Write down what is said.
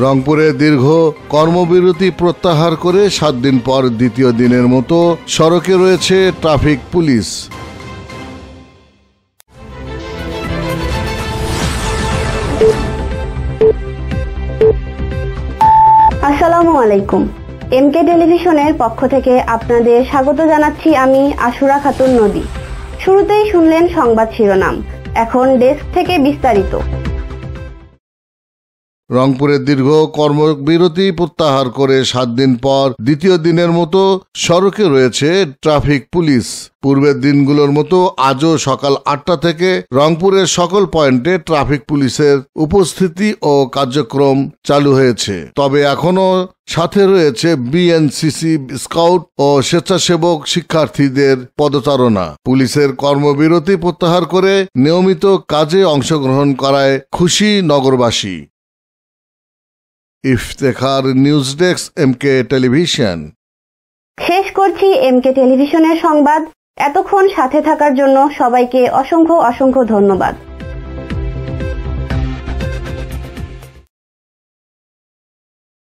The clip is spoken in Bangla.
রংপুরে দীর্ঘ কর্মবিরতি প্রত্যাহার করে 7 দিন পর দ্বিতীয় দিনের মতো সড়কে রয়েছে ট্রাফিক পুলিশ। আসসালামু আলাইকুম। এমকে টেলিভিশনের পক্ষ থেকে আপনাদের স্বাগত জানাচ্ছি আমি আশুরা খাতুন নদী। শুরুতেই শুনলেন সংবাদ শিরোনাম, এখন ডেস্ক থেকে বিস্তারিত। রংপুরের দীর্ঘ কর্মবিরতি প্রত্যাহার করে 7 দিন পর দ্বিতীয় দিনের মতো সড়কে রয়েছে ট্রাফিক পুলিশ। পূর্বের দিনগুলোর মতো আজও সকাল 8টা থেকে রংপুরের সকল পয়েন্টে ট্রাফিক পুলিশের উপস্থিতি ও কার্যক্রম চালু হয়েছে। তবে এখনো সাথে রয়েছে বিএনসিসি, স্কাউট ও স্বেচ্ছাসেবক শিক্ষার্থীদের পদচারণা। পুলিশের কর্মবিরতি প্রত্যাহার করে নিয়মিত কাজে অংশগ্রহণ করায় খুশি নগরবাসী। Iftekhar, news desk, MK television. শেষ করছি এমকে টেলিভিশনের সংবাদ। এতক্ষণ সাথে থাকার জন্য সবাইকে অসংখ্য ধন্যবাদ।